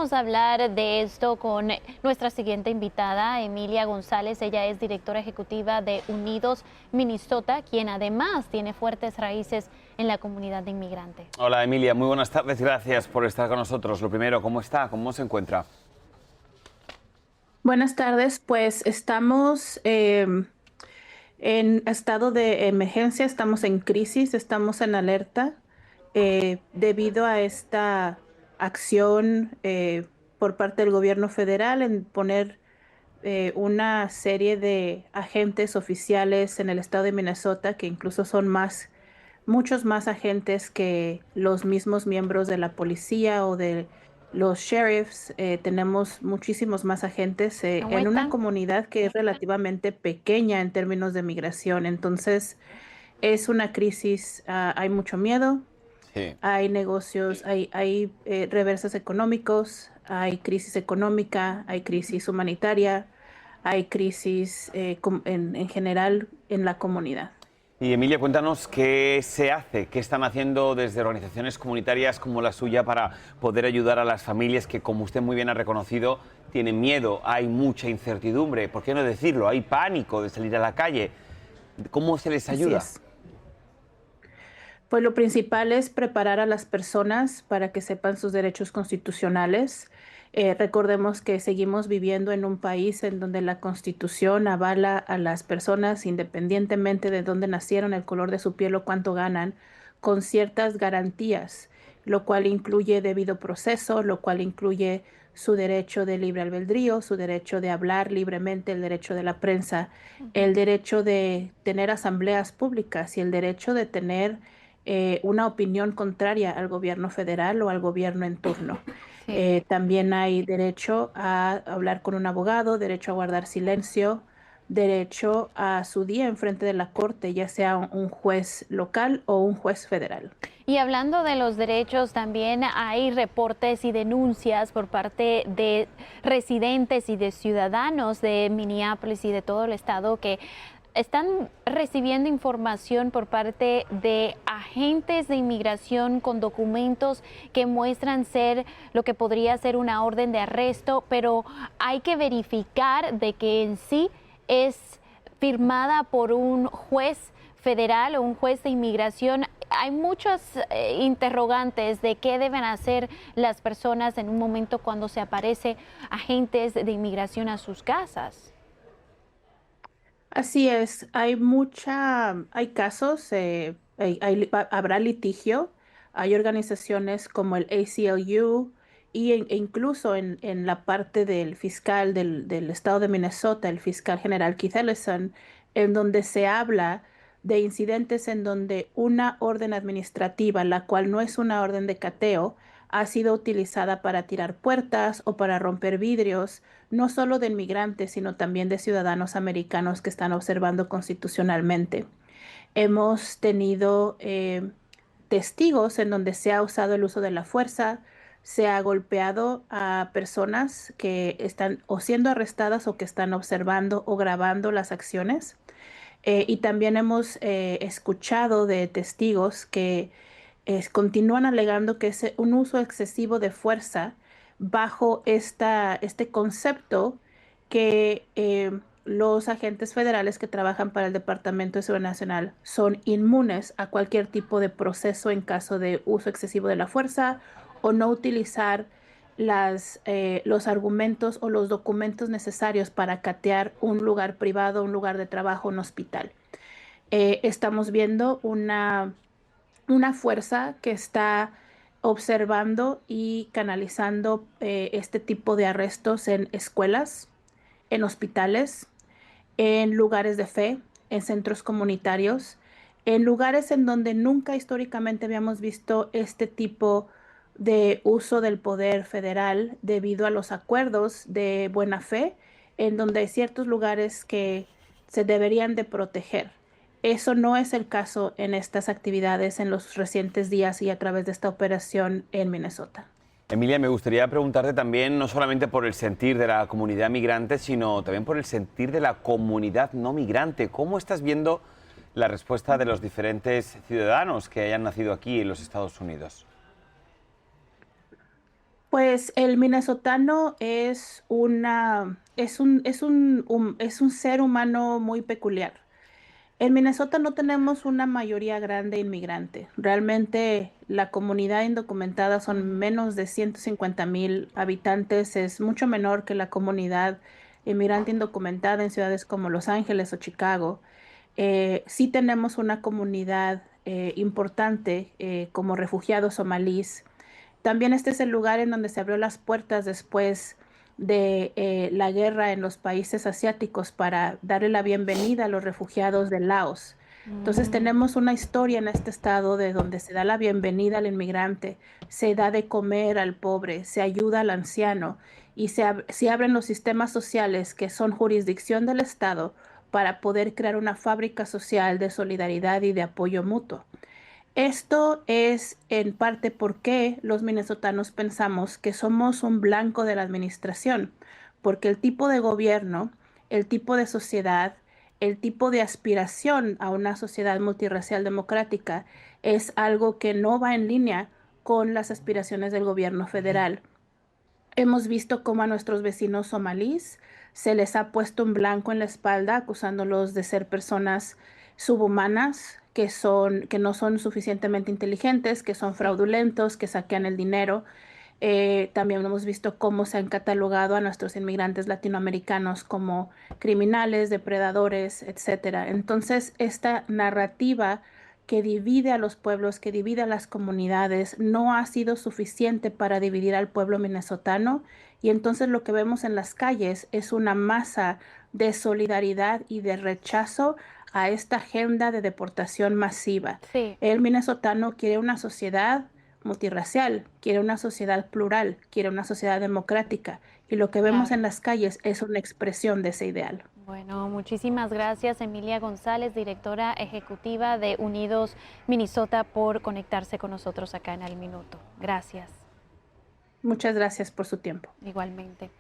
Vamos a hablar de esto con nuestra siguiente invitada, Emilia González. Ella es directora ejecutiva de Unidos Minnesota, quien además tiene fuertes raíces en la comunidad de inmigrantes. Hola Emilia, muy buenas tardes, gracias por estar con nosotros. Lo primero, ¿cómo está? ¿Cómo se encuentra? Buenas tardes, pues estamos en estado de emergencia, estamos en crisis, estamos en alerta debido a esta acción por parte del gobierno federal en poner una serie de agentes oficiales en el estado de Minnesota, que incluso son muchos más agentes que los mismos miembros de la policía o de los sheriffs. Tenemos muchísimos más agentes ¿Cómo en una están? comunidad que es relativamente pequeña en términos de migración. Entonces, es una crisis, hay mucho miedo, Sí. hay negocios, hay reversos económicos, hay crisis económica, hay crisis humanitaria, hay crisis en general en la comunidad. Y Emilia, cuéntanos qué se hace, qué están haciendo desde organizaciones comunitarias como la suya para poder ayudar a las familias que, como usted muy bien ha reconocido, tienen miedo, hay mucha incertidumbre, ¿por qué no decirlo? Hay pánico de salir a la calle. ¿Cómo se les Así ayuda? es. Pues lo principal es preparar a las personas para que sepan sus derechos constitucionales. Recordemos que seguimos viviendo en un país en donde la Constitución avala a las personas, independientemente de dónde nacieron, el color de su piel o cuánto ganan, con ciertas garantías, lo cual incluye debido proceso, lo cual incluye su derecho de libre albedrío, su derecho de hablar libremente, el derecho de la prensa, el derecho de tener asambleas públicas y el derecho de tener una opinión contraria al gobierno federal o al gobierno en turno. Sí. También hay derecho a hablar con un abogado, derecho a guardar silencio, derecho a su día en frente de la corte, ya sea un juez local o un juez federal. Y hablando de los derechos, también hay reportes y denuncias por parte de residentes y de ciudadanos de Minneapolis y de todo el estado que están recibiendo información por parte de agentes de inmigración con documentos que muestran ser lo que podría ser una orden de arresto, pero hay que verificar de que en sí es firmada por un juez federal o un juez de inmigración. Hay muchos interrogantes de qué deben hacer las personas en un momento cuando se aparece agentes de inmigración a sus casas. Así es, hay casos, habrá litigio, hay organizaciones como el ACLU e incluso en la parte del fiscal del estado de Minnesota, el fiscal general Keith Ellison, en donde se habla de incidentes en donde una orden administrativa, la cual no es una orden de cateo, ha sido utilizada para tirar puertas o para romper vidrios no solo de inmigrantes, sino también de ciudadanos americanos que están observando constitucionalmente. Hemos tenido testigos en donde se ha usado el uso de la fuerza, se ha golpeado a personas que están o siendo arrestadas o que están observando o grabando las acciones. Y también hemos escuchado de testigos que continúan alegando que es un uso excesivo de fuerza bajo este concepto que los agentes federales que trabajan para el Departamento de Seguridad Nacional son inmunes a cualquier tipo de proceso en caso de uso excesivo de la fuerza o no utilizar los argumentos o los documentos necesarios para catear un lugar privado, un lugar de trabajo, un hospital. Estamos viendo una fuerza que está observando y canalizando este tipo de arrestos en escuelas, en hospitales, en lugares de fe, en centros comunitarios, en lugares en donde nunca históricamente habíamos visto este tipo de uso del poder federal debido a los acuerdos de buena fe, en donde hay ciertos lugares que se deberían de proteger. Eso no es el caso en estas actividades en los recientes días y a través de esta operación en Minnesota. Emilia, me gustaría preguntarte también, no solamente por el sentir de la comunidad migrante, sino también por el sentir de la comunidad no migrante. ¿Cómo estás viendo la respuesta de los diferentes ciudadanos que hayan nacido aquí en los Estados Unidos? Pues el minnesotano es un ser humano muy peculiar. En Minnesota no tenemos una mayoría grande inmigrante. Realmente la comunidad indocumentada son menos de 150,000 habitantes. Es mucho menor que la comunidad inmigrante indocumentada en ciudades como Los Ángeles o Chicago. Sí tenemos una comunidad importante como refugiados somalíes. También este es el lugar en donde se abrió las puertas después de la guerra en los países asiáticos para darle la bienvenida a los refugiados de Laos. Entonces Mm, tenemos una historia en este estado de donde se da la bienvenida al inmigrante, se da de comer al pobre, se ayuda al anciano y se abren los sistemas sociales que son jurisdicción del estado para poder crear una fábrica social de solidaridad y de apoyo mutuo. Esto es en parte porque los minnesotanos pensamos que somos un blanco de la administración, porque el tipo de gobierno, el tipo de sociedad, el tipo de aspiración a una sociedad multirracial democrática es algo que no va en línea con las aspiraciones del gobierno federal. Hemos visto cómo a nuestros vecinos somalíes se les ha puesto un blanco en la espalda acusándolos de ser personas subhumanas, que no son suficientemente inteligentes, que son sí, fraudulentos, que saquean el dinero. También hemos visto cómo se han catalogado a nuestros inmigrantes latinoamericanos como criminales, depredadores, etcétera. Entonces, esta narrativa que divide a los pueblos, que divide a las comunidades, no ha sido suficiente para dividir al pueblo minnesotano. Y entonces lo que vemos en las calles es una masa de solidaridad y de rechazo a esta agenda de deportación masiva. sí, El minnesotano quiere una sociedad multirracial, quiere una sociedad plural, quiere una sociedad democrática. Y lo que vemos claro. en las calles es una expresión de ese ideal. Bueno, muchísimas gracias, Emilia González, directora ejecutiva de Unidos Minnesota, por conectarse con nosotros acá en Al Minuto. Gracias, Muchas gracias por su tiempo. igualmente.